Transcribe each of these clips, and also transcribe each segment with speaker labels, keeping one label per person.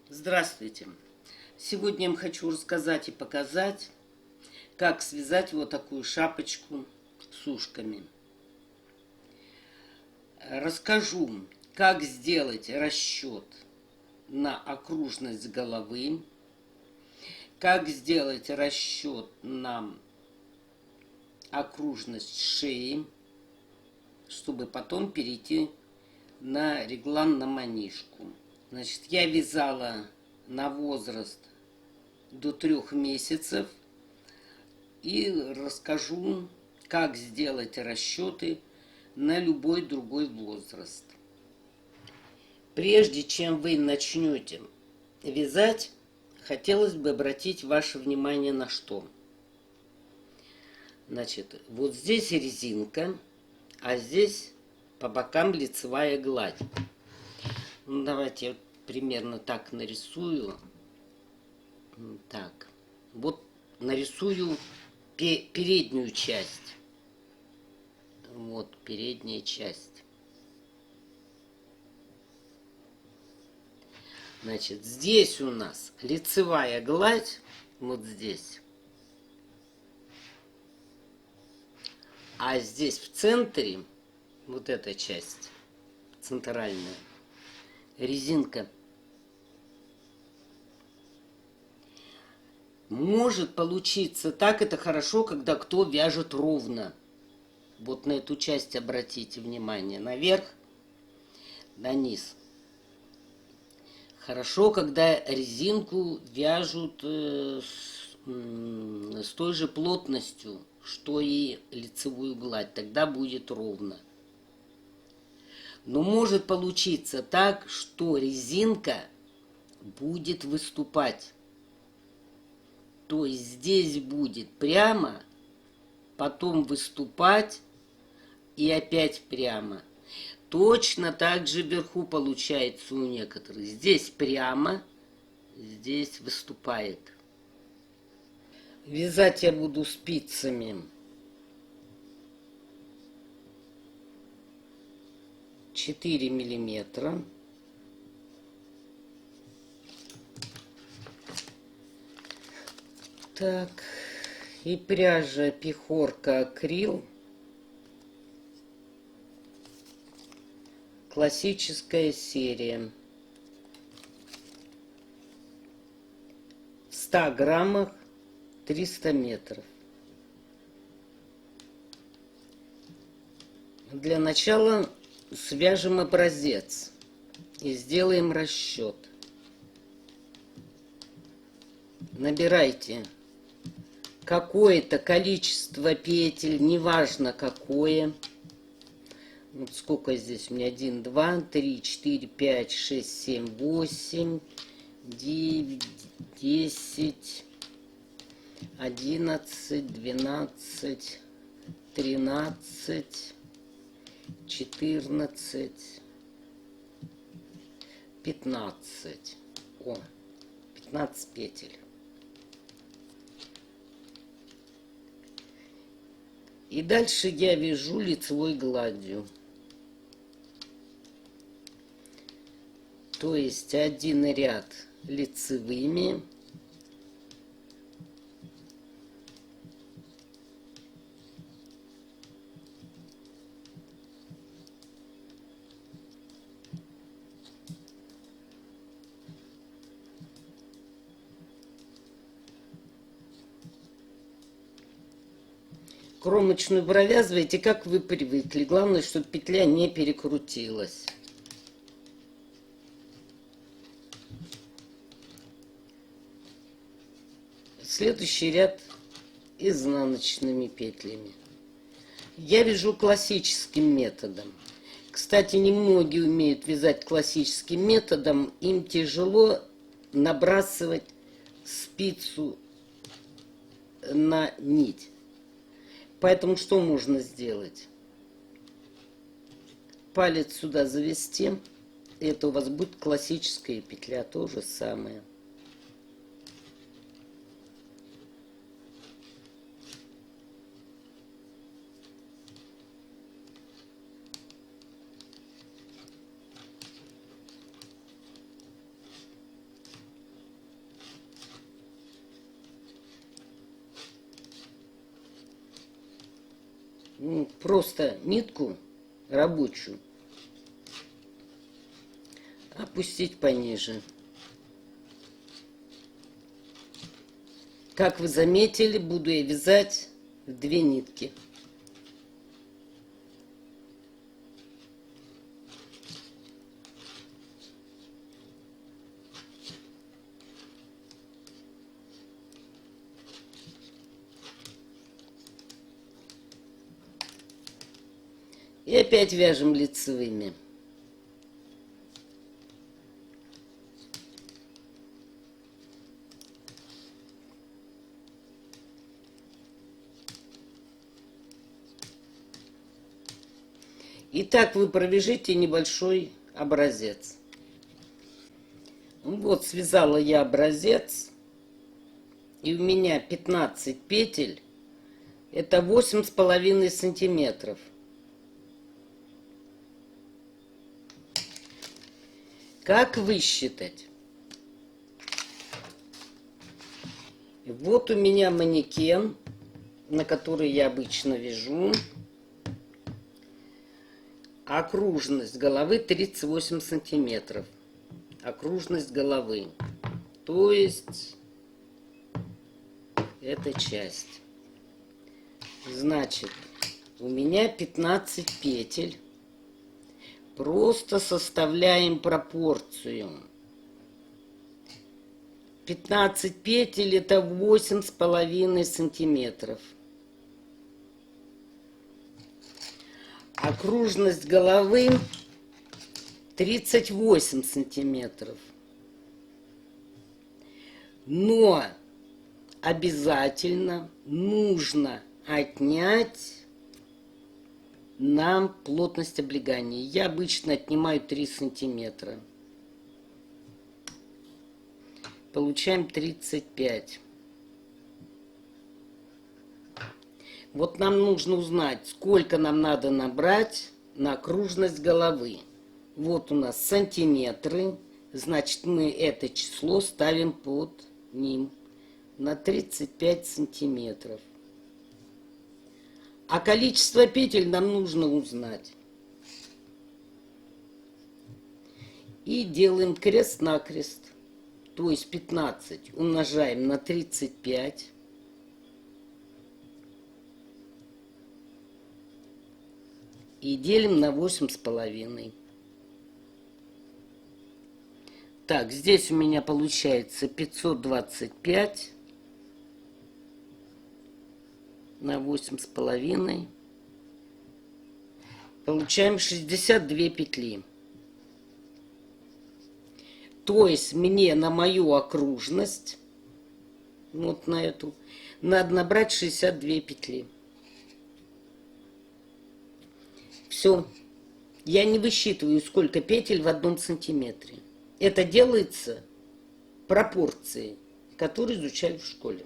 Speaker 1: Здравствуйте! Сегодня я вам хочу рассказать и показать, как связать вот такую шапочку с ушками. Расскажу, как сделать расчет на окружность головы, как сделать расчет на окружность шеи, чтобы потом перейти на реглан на манишку. Значит, я вязала на возраст до 3 месяцев и расскажу, как сделать расчеты на любой другой возраст. Прежде чем вы начнете вязать, хотелось бы обратить ваше внимание на что. Значит, вот здесь резинка, а здесь по бокам лицевая гладь. Ну, давайте я примерно так нарисую. Так, вот нарисую переднюю часть. Вот передняя часть. Значит, здесь у нас лицевая гладь, вот здесь. А здесь в центре, вот эта часть, центральная, резинка. Может получиться так, это хорошо, когда кто вяжет ровно. Вот на эту часть обратите внимание, наверх, на низ. Хорошо, когда резинку вяжут с той же плотностью, что и лицевую гладь, тогда будет ровно. Но может получиться так, что резинка будет выступать. То есть здесь будет прямо, потом выступать и опять прямо. Точно так же вверху получается у некоторых. Здесь прямо, здесь выступает. Вязать я буду спицами 4 миллиметра. Так, и пряжа Пехорка Акрил. Классическая серия. В 100 граммах 300 метров. Для начала свяжем образец и сделаем расчет. Набирайте какое-то количество петель, неважно какое. Вот сколько здесь у меня? 1, 2, 3, 4, 5, 6, 7, 8, 9, 10, 11, 12, 13, 14, 15. О, 15 петель. И дальше я вяжу лицевой гладью. То есть один ряд лицевыми, кромочную провязывайте, как вы привыкли. Главное, чтобы петля не перекрутилась. Следующий ряд изнаночными петлями. Я вяжу классическим методом. Кстати, немногие умеют вязать классическим методом. Им тяжело набрасывать спицу на нить. Поэтому что можно сделать? Палец сюда завести. Это у вас будет классическая петля, то же самое. просто нитку рабочую опустить пониже. Как вы заметили, буду я вязать в 2 нитки. И опять вяжем лицевыми. Итак, вы провяжите небольшой образец. Вот связала я образец, и у меня 15 петель, это 8,5 сантиметров. Как высчитать? Вот у меня манекен, на который я обычно вяжу. Окружность головы 38 сантиметров. Окружность головы. То есть эта часть. Значит, у меня 15 петель. Просто составляем пропорцию. 15 петель это 8,5 сантиметров. Окружность головы 38 сантиметров. Но обязательно нужно отнять нам плотность облегания. Я обычно отнимаю 3 сантиметра. Получаем 35. Вот нам нужно узнать, сколько нам надо набрать на окружность головы. Вот у нас сантиметры. Значит, мы это число ставим под ним на 35 сантиметров. А количество петель нам нужно узнать. И делаем крест-накрест. То есть 15 умножаем на 35. И делим на 8,5. Так, здесь у меня получается 525 на 8,5. Получаем 62 петли. То есть мне на мою окружность, вот на эту, надо набрать 62 петли. Все. Я не высчитываю, сколько петель в 1 сантиметре. Это делается пропорцией, которые изучали в школе.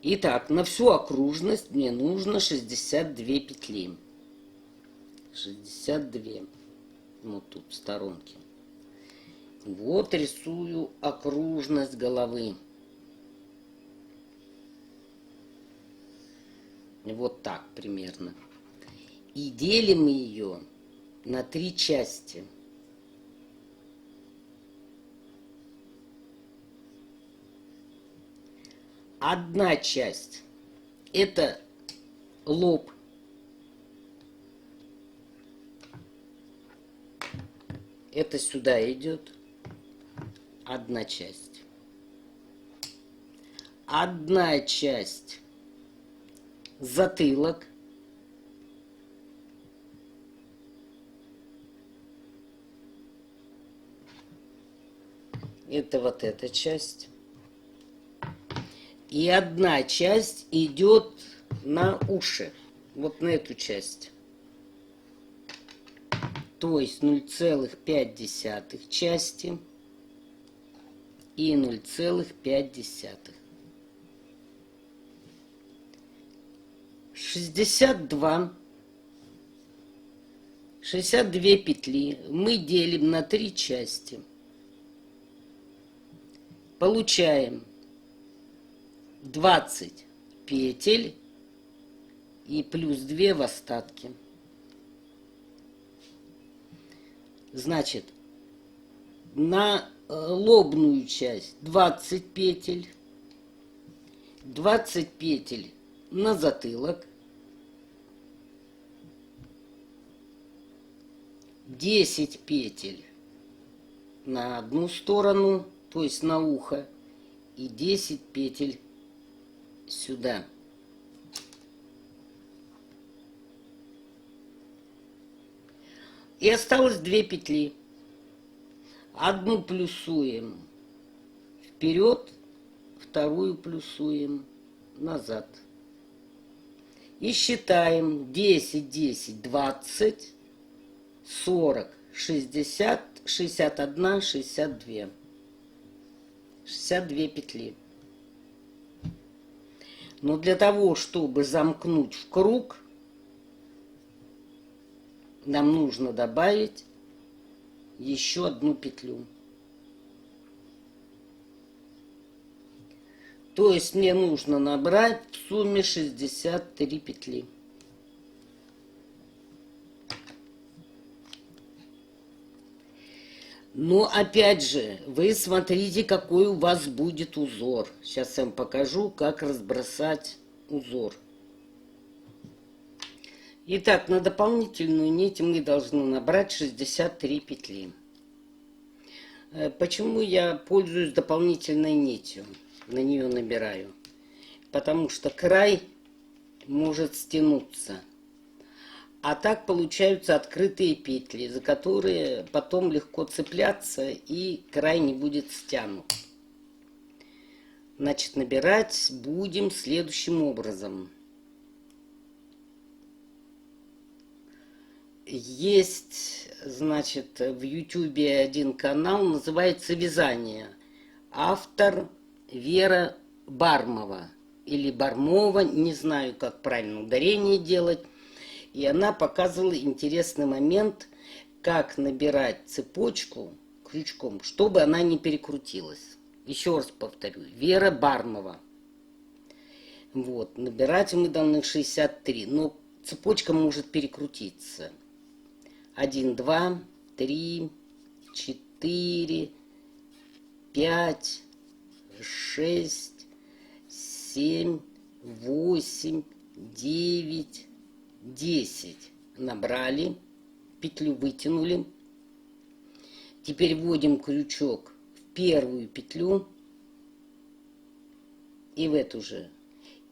Speaker 1: Итак, на всю окружность мне нужно 62 петли. 62. Вот тут в сторонке. Вот рисую окружность головы. Вот так примерно. И делим ее на 3 части. Одна часть – это лоб. Это сюда идет. Одна часть. Одна часть – затылок. Это вот эта часть. И одна часть идет на уши. Вот на эту часть. То есть 0,5 части и 0,5. 62 петли мы делим на 3 части. Получаем 20 петель и плюс 2 в остатке. Значит, на лобную часть 20 петель, 20 петель на затылок, 10 петель на одну сторону, то есть на ухо, и 10 петель сюда. И осталось 2 петли. Одну плюсуем вперед, вторую плюсуем назад. И считаем 10, 10, 20, 40, 60, 61, 62. 62 петли. Но для того, чтобы замкнуть в круг, нам нужно добавить еще одну петлю. То есть мне нужно набрать в сумме 63 петли. Но опять же, вы смотрите, какой у вас будет узор. Сейчас я вам покажу, как разбросать узор. Итак, на дополнительную нить мы должны набрать 63 петли. Почему я пользуюсь дополнительной нитью? На нее набираю. Потому что край может стянуться. А так получаются открытые петли, за которые потом легко цепляться и край не будет стянут. Значит, набирать будем следующим образом. Есть, значит, в Ютубе один канал, называется «Вязание». Автор Вера Бармова или Бармова, не знаю, как правильно ударение делать. И она показывала интересный момент, как набирать цепочку крючком, чтобы она не перекрутилась. Еще раз повторю, Вера Бармова. Вот, набирать мы должны 63, но цепочка может перекрутиться. 1, 2, 3, 4, 5, 6, 7, 8, 9, 10. Набрали, петлю вытянули. Теперь вводим крючок в первую петлю и в эту же.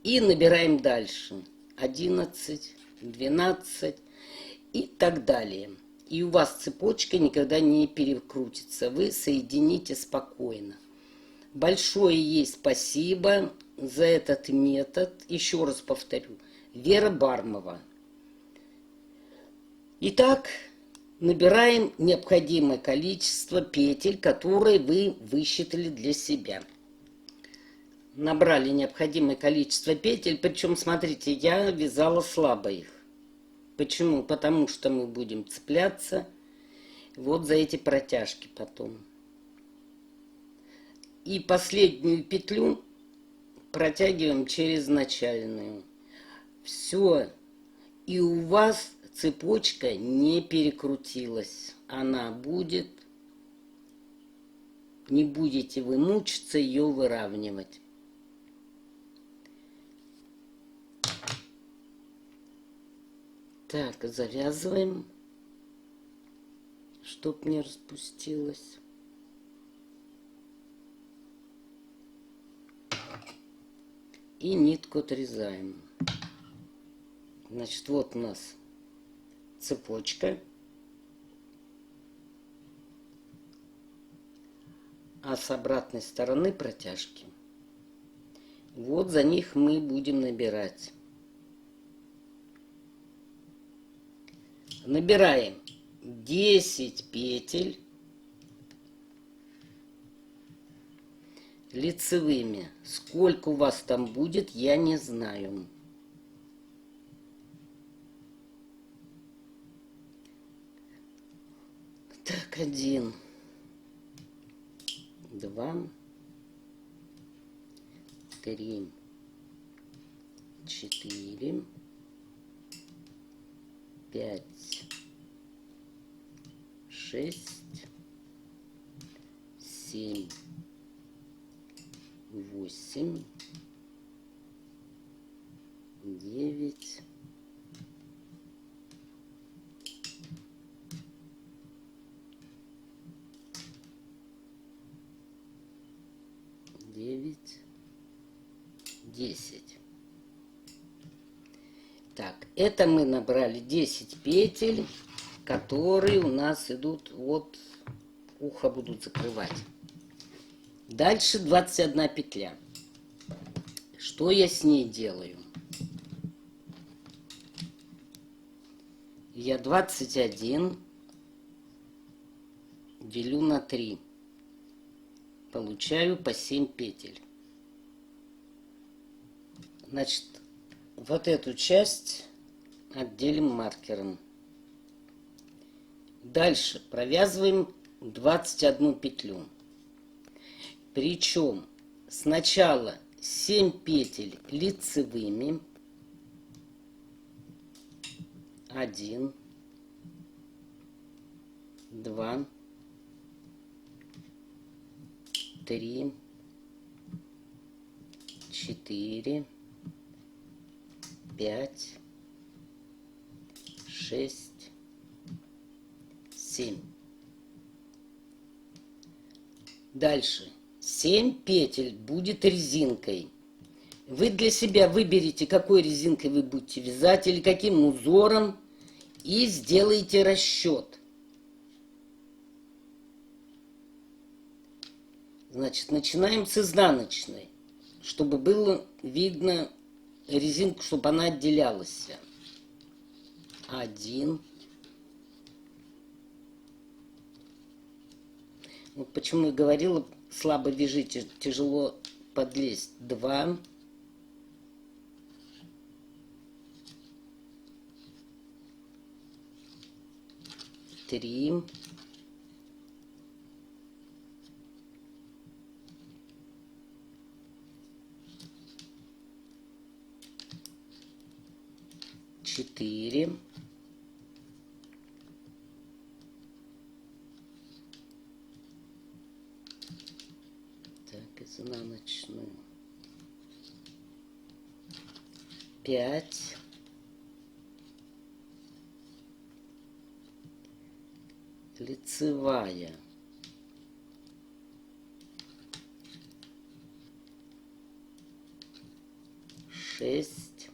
Speaker 1: И набираем дальше. 11, 12 и так далее. И у вас цепочка никогда не перекрутится. Вы соедините спокойно. Большое ей спасибо за этот метод. Еще раз повторю. Вера Бармова. Итак, набираем необходимое количество петель, которые вы высчитали для себя. Набрали необходимое количество петель, причем, смотрите, я вязала слабо их. Почему? Потому что мы будем цепляться вот за эти протяжки потом. И последнюю петлю протягиваем через начальную. Все. И у вас цепочка не перекрутилась. Она будет, не будете вы мучиться ее выравнивать. Так, завязываем, чтоб не распустилось. И нитку отрезаем. Значит, вот у нас цепочка. А с обратной стороны протяжки. Вот за них мы будем набирать. Набираем 10 петель лицевыми. Сколько у вас там будет, я не знаю. Так, 1, 2, 3, 4, 5, 6, 7, 8, 9, 9, 10. Так, это мы набрали 10 петель, которые у нас идут, вот, ухо будут закрывать. Дальше 21 петля. Что я с ней делаю? Я 21 делю на 3. Получаю по 7 петель. Значит, вот эту часть отделим маркером. Дальше провязываем 21 петлю. Причем сначала 7 петель лицевыми. 1, 2, 3, 4, 5, 6, 7. Дальше 7 петель будет резинкой. Вы для себя выберите, какой резинкой вы будете вязать или каким узором, и сделайте расчет. Значит, начинаем с изнаночной, чтобы было видно резинку, чтобы она отделялась. 1. Вот почему я говорила, слабо вяжите, тяжело подлезть. 2. 3. 4. 5. 5. Лицевая. 6.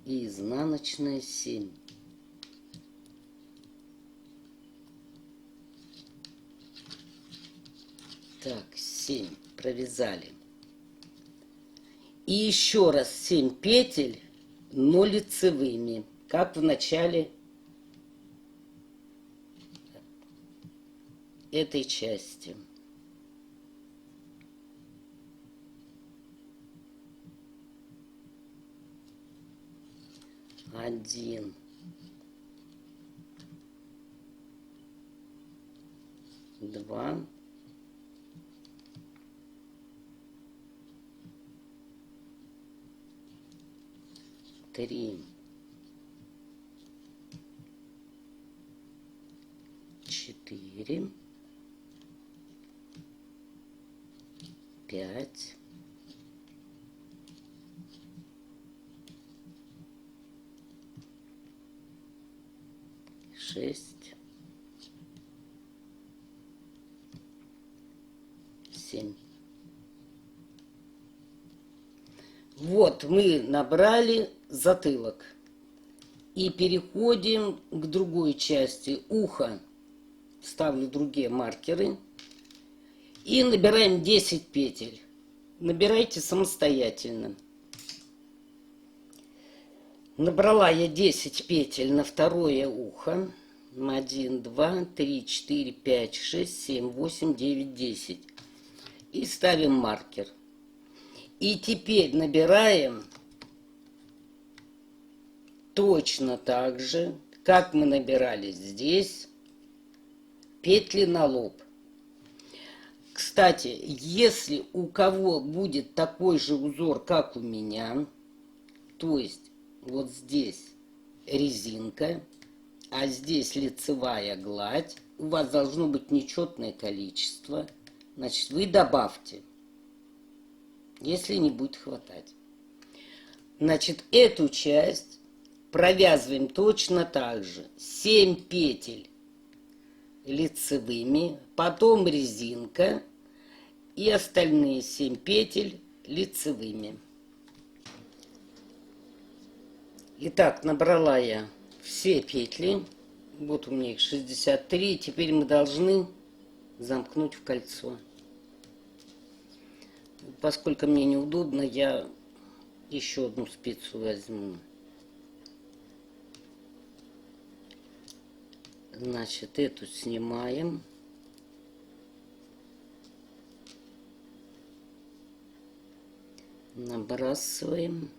Speaker 1: И изнаночная 7. Так, 7 провязали. И еще раз 7 петель, но лицевыми, как в начале этой части. 1, 2, 3, 4, 5, 6, 7. Вот мы набрали затылок. И переходим к другой части. Ухо. Ставлю другие маркеры. И набираем 10 петель. Набирайте самостоятельно. Набрала я 10 петель на второе ухо. 1, 2, 3, 4, 5, 6, 7, 8, 9, 10. И ставим маркер. И теперь набираем точно так же, как мы набирали здесь, петли на лоб. Кстати, если у кого будет такой же узор, как у меня, то есть вот здесь резинка, а здесь лицевая гладь, у вас должно быть нечетное количество, значит, вы добавьте, если не будет хватать. Значит, эту часть провязываем точно так же. 7 петель лицевыми, потом резинка и остальные 7 петель лицевыми. Итак, набрала я все петли. Вот у меня их 63. Теперь мы должны замкнуть в кольцо. Поскольку мне неудобно, я еще одну спицу возьму. Значит, эту снимаем. Набрасываем.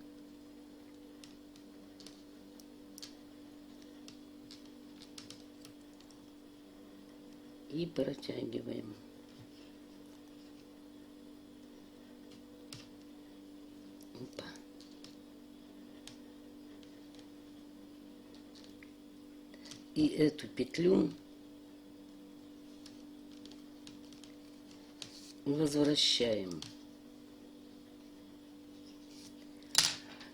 Speaker 1: И протягиваем. Опа. И эту петлю возвращаем.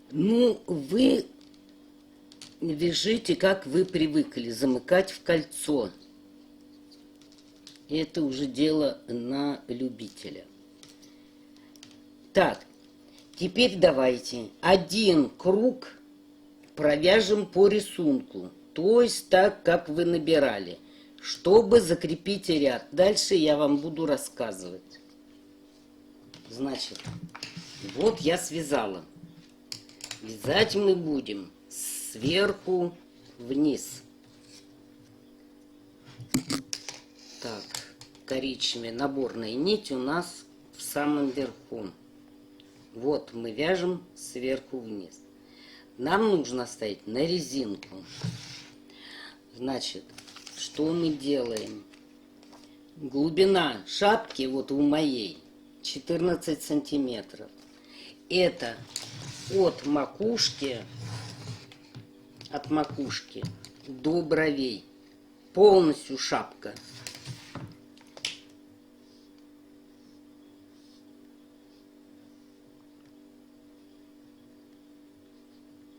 Speaker 1: Ну, вы вяжите, как вы привыкли, замыкать в кольцо. Это уже дело на любителя. Так, теперь давайте один круг провяжем по рисунку, то есть так, как вы набирали, чтобы закрепить ряд. Дальше я вам буду рассказывать. Значит, вот я связала. Вязать мы будем сверху вниз. Так, коричневая наборная нить у нас в самом верху. Вот мы вяжем сверху вниз. Нам нужно ставить на резинку. Значит, что мы делаем? Глубина шапки, вот у моей, 14 сантиметров. Это от макушки до бровей. Полностью шапка.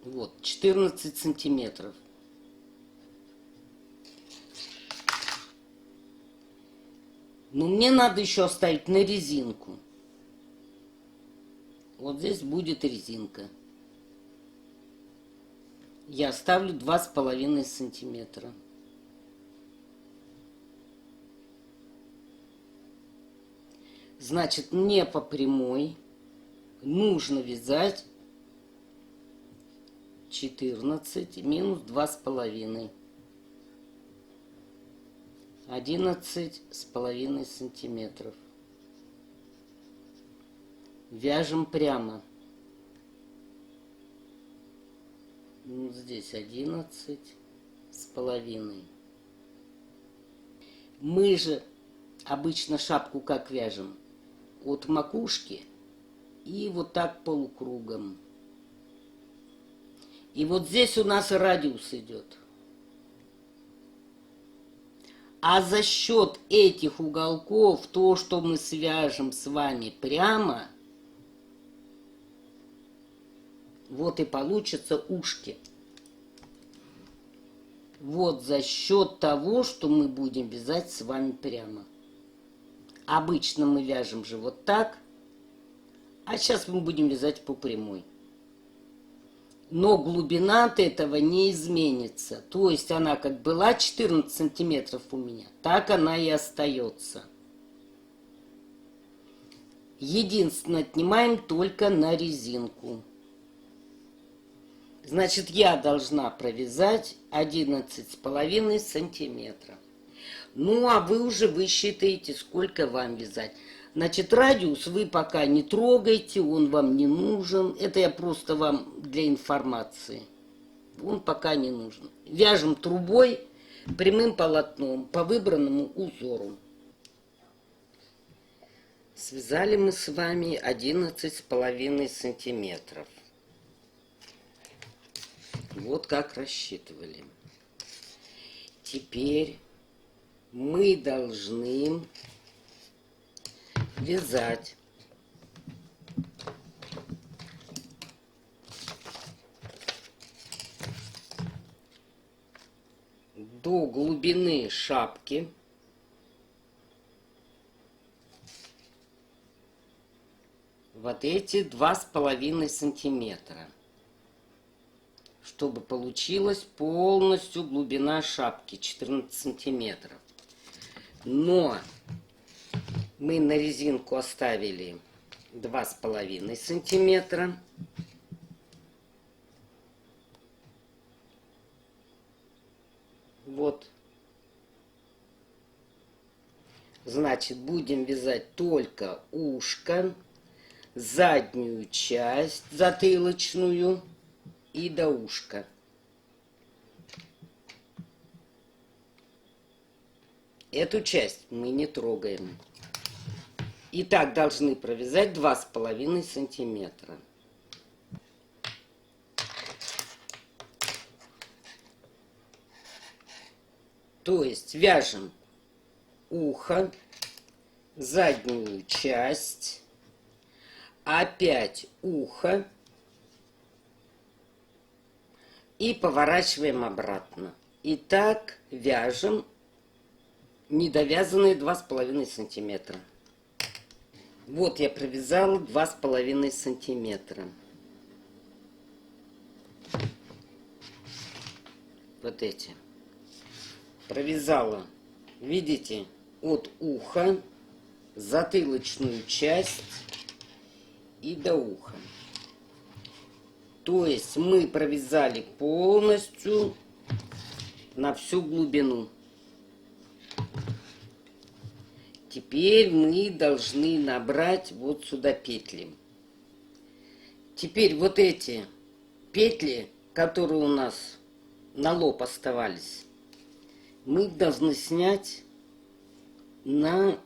Speaker 1: Вот, 14 сантиметров. Но мне надо еще оставить на резинку. Вот здесь будет резинка. Я оставлю 2,5 сантиметра. Значит, мне по прямой нужно вязать 14 минус 2,5. 11,5 сантиметров. Вяжем прямо. Вот здесь 11,5. Мы же обычно шапку как вяжем? От макушки и вот так полукругом. И вот здесь у нас радиус идет. А за счет этих уголков, то, что мы свяжем с вами прямо, вот и получатся ушки. Вот за счет того, что мы будем вязать с вами прямо. Обычно мы вяжем же вот так, а сейчас мы будем вязать по прямой. Но глубина от этого не изменится. То есть она как была 14 сантиметров у меня, так она и остается. Единственное, отнимаем только на резинку. Значит, я должна провязать 11,5 сантиметра. Ну, а вы уже высчитаете, сколько вам вязать. Значит, радиус вы пока не трогайте, он вам не нужен. Это я просто вам для информации. Он пока не нужен. Вяжем трубой, прямым полотном по выбранному узору. Связали мы с вами 11,5 сантиметров. Вот как рассчитывали. Теперь мы должны вязать до глубины шапки вот эти 2,5 сантиметра, чтобы получилась полностью глубина шапки 14 сантиметров. Но мы на резинку оставили 2,5 сантиметра. Вот. Значит, будем вязать только ушко, заднюю часть затылочную и до ушка. Эту часть мы не трогаем. И так должны провязать 2,5 сантиметра. То есть вяжем ухо, заднюю часть, опять ухо и поворачиваем обратно. И так вяжем недовязанные 2,5 сантиметра. Вот я провязала 2,5 сантиметра. Вот эти. Провязала, видите, от уха, затылочную часть и до уха. То есть мы провязали полностью на всю глубину. Теперь мы должны набрать вот сюда петли. Теперь вот эти петли, которые у нас на лоб оставались, мы должны снять на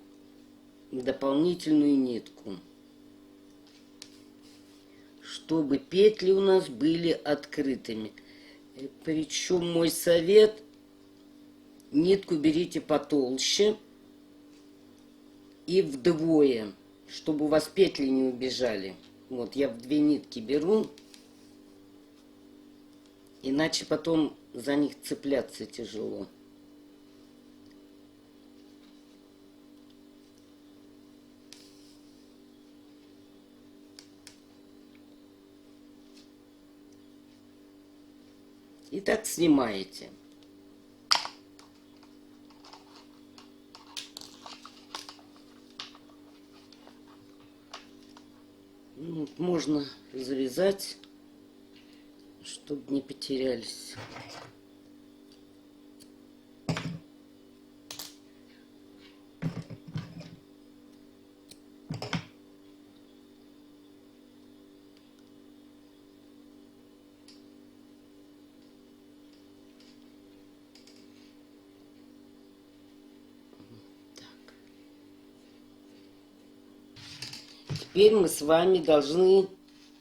Speaker 1: дополнительную нитку, чтобы петли у нас были открытыми. Причем мой совет: нитку берите потолще и вдвое, чтобы у вас петли не убежали. Вот я в 2 нитки беру, иначе потом за них цепляться тяжело. И так снимаете. Ну, можно завязать, чтобы не потерялись. Теперь мы с вами должны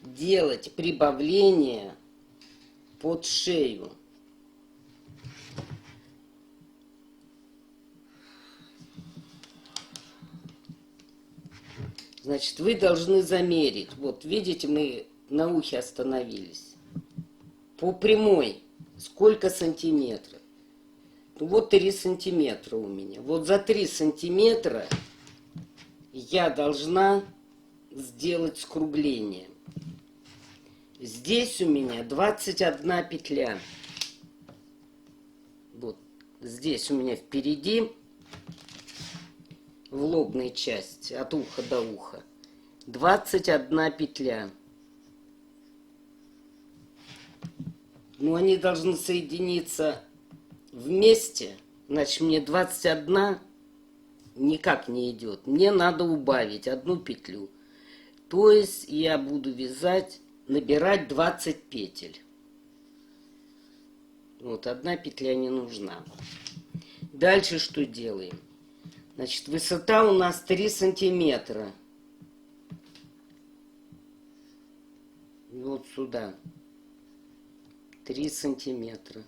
Speaker 1: делать прибавление под шею. Значит, вы должны замерить. Вот видите, мы на ухе остановились. По прямой сколько сантиметров? Ну, вот 3 сантиметра у меня. Вот за 3 сантиметра я должна сделать скругление. Здесь у меня 21 петля. Вот здесь у меня впереди, в лобной части, от уха до уха, 21 петля. Но они должны соединиться вместе, значит, мне 21 никак не идет. Мне надо убавить 1 петлю. То есть я буду вязать, набирать 20 петель. Вот 1 петля не нужна. Дальше что делаем? Значит, высота у нас 3 сантиметра. вот сюда 3 сантиметра.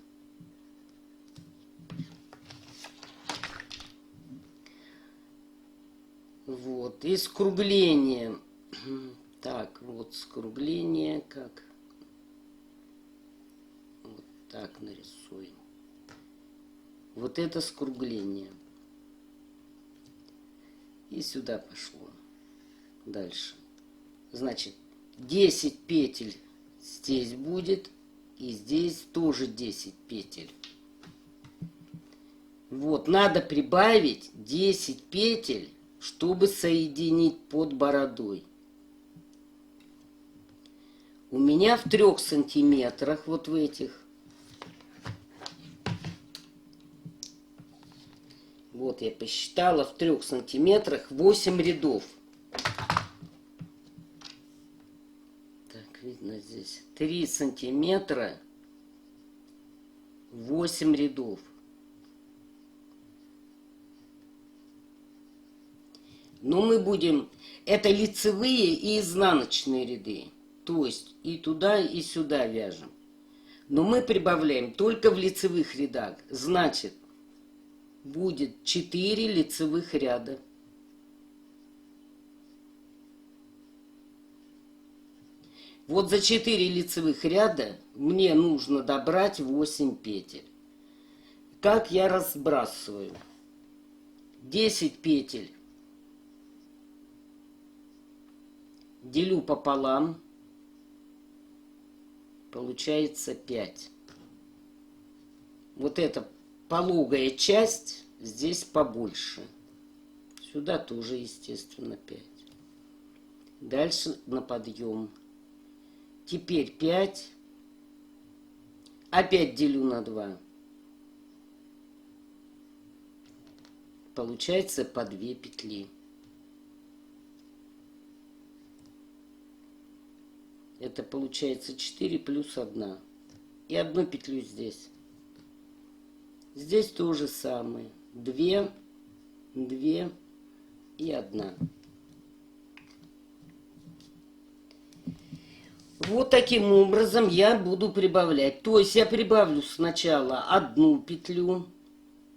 Speaker 1: Вот, и скругление. Так, вот скругление как? Вот так нарисуем. Вот это скругление. И сюда пошло. Дальше. Значит, 10 петель здесь будет. И здесь тоже 10 петель. Вот, надо прибавить 10 петель, чтобы соединить под бородой. У меня в 3 сантиметрах, вот в этих, вот я посчитала, в 3 сантиметрах 8 рядов. Так, видно здесь 3 сантиметра, 8 рядов. Но мы будем, это лицевые и изнаночные ряды. То есть и туда, и сюда вяжем. Но мы прибавляем только в лицевых рядах. Значит, будет 4 лицевых ряда. Вот за 4 лицевых ряда мне нужно добрать 8 петель. Как я разбрасываю? 10 петель делю пополам. Получается 5. Вот эта пологая часть здесь побольше. Сюда тоже, естественно, 5. Дальше на подъем. Теперь 5. Опять делю на 2. Получается по 2 петли. Это получается 4 плюс 1. И 1 петлю здесь. Здесь то же самое. 2, 2 и 1. Вот таким образом я буду прибавлять. То есть я прибавлю сначала 1 петлю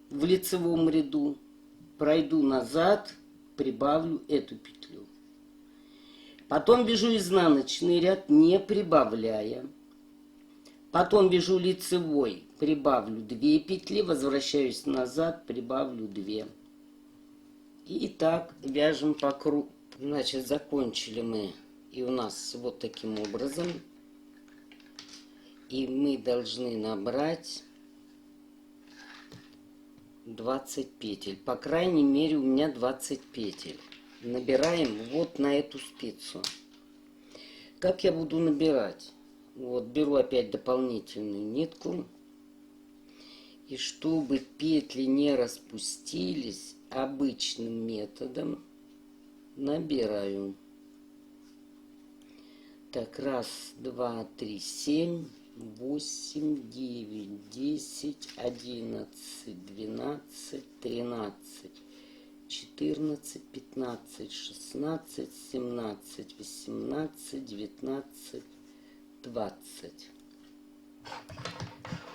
Speaker 1: в лицевом ряду. Пройду назад, прибавлю эту петлю. Потом вяжу изнаночный ряд, не прибавляя. Потом вяжу лицевой, прибавлю 2 петли, возвращаюсь назад, прибавлю 2. И так вяжем по кругу. Значит, закончили мы. И у нас вот таким образом. И мы должны набрать 20 петель. По крайней мере, у меня 20 петель. Набираем вот на эту спицу. Как я буду набирать? Вот, беру опять дополнительную нитку. И чтобы петли не распустились, обычным методом набираю. Так, 1, 2, 3, 7, 8, 9, 10, 11, 12, 13, 14, 15, 16, 17, 18, 19, 20.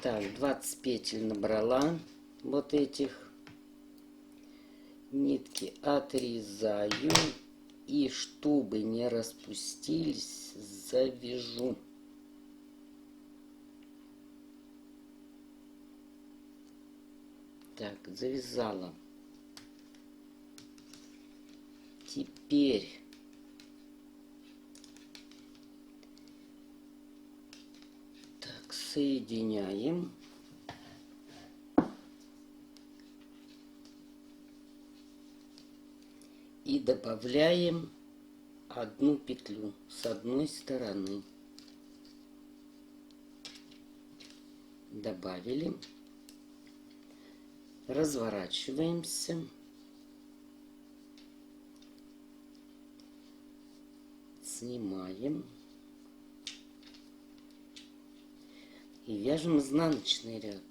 Speaker 1: Так, 20 петель набрала. Вот этих. Нитки отрезаю. И чтобы не распустились, завяжу. Так, завязала. Теперь так, соединяем. И добавляем 1 петлю с одной стороны. Добавили. Разворачиваемся. Снимаем. И вяжем изнаночный ряд.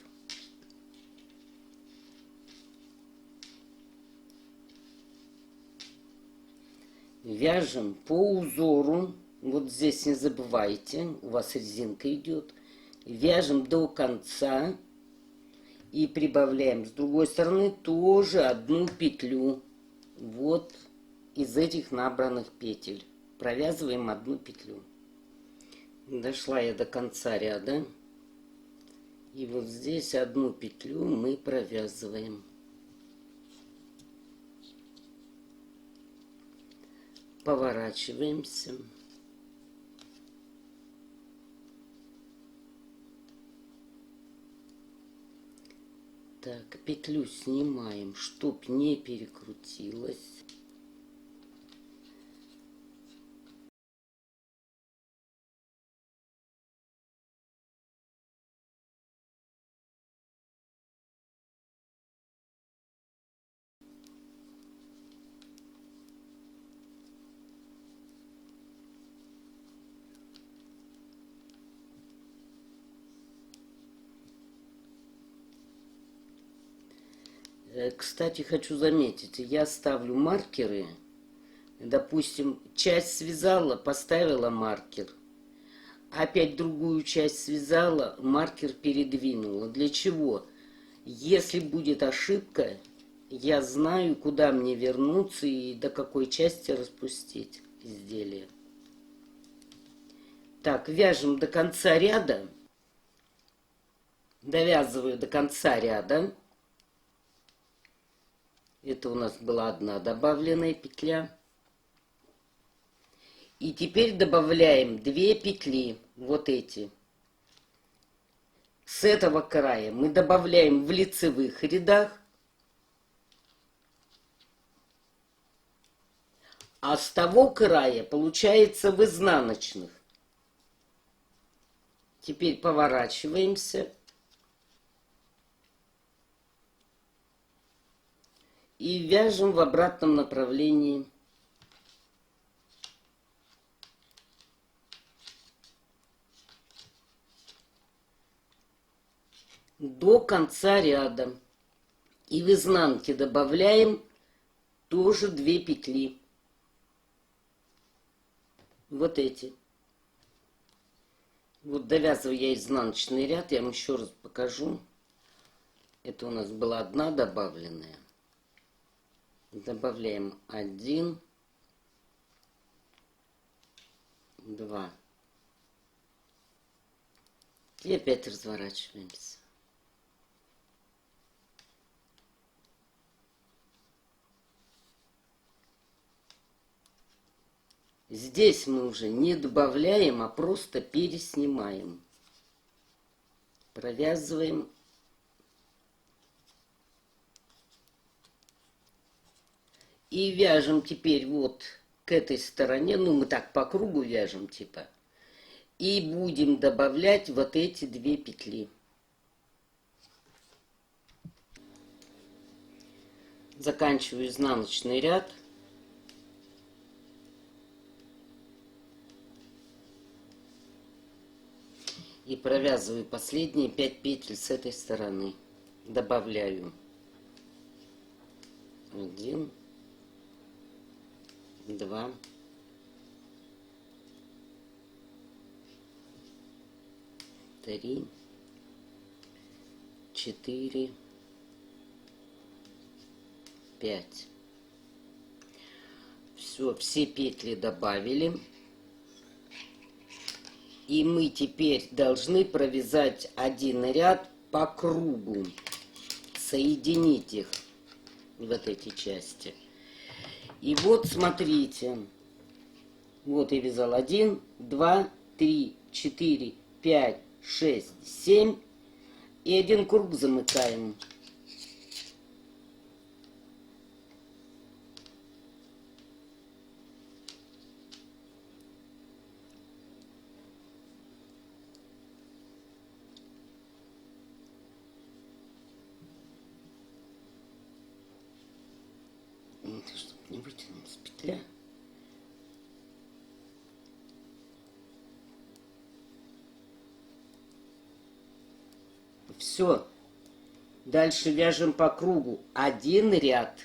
Speaker 1: Вяжем по узору Вот здесь не забывайте, у вас резинка идет. Вяжем до конца и прибавляем с другой стороны тоже одну петлю. Вот из этих набранных петель. Провязываем одну петлю. Дошла я до конца ряда. И вот здесь одну петлю мы провязываем. Поворачиваемся. Так, петлю снимаем, чтоб не перекрутилась. Кстати, хочу заметить, я ставлю маркеры. Допустим, часть связала, поставила маркер. Опять другую часть связала, маркер передвинула. Для чего? Если будет ошибка, я знаю, куда мне вернуться и до какой части распустить изделие. Так, вяжем до конца ряда. Довязываю до конца ряда. Это у нас была одна добавленная петля. И теперь добавляем 2 петли, вот эти. С этого края мы добавляем в лицевых рядах, а с того края получается в изнаночных. Теперь поворачиваемся. И вяжем в обратном направлении. До конца ряда. И в изнанке добавляем тоже 2 петли. Вот эти. Вот довязываю я изнаночный ряд, я вам еще раз покажу. Это у нас была одна добавленная. Добавляем 1, 2. И опять разворачиваемся. Здесь мы уже не добавляем, а просто переснимаем. Провязываем. И вяжем теперь вот к этой стороне, ну мы так по кругу вяжем типа. И будем добавлять вот эти 2 петли. Заканчиваю изнаночный ряд. И провязываю последние 5 петель с этой стороны. Добавляю 1, 2, 3, 4, 5. Все петли добавили. И мы теперь должны провязать один ряд по кругу. Соединить их, вот эти части. И вот смотрите. Вот я вязал 1, 2, 3, 4, 5, 6, 7. И один круг замыкаем. Чтобы не вытянулась петля. Все. Дальше вяжем по кругу один ряд.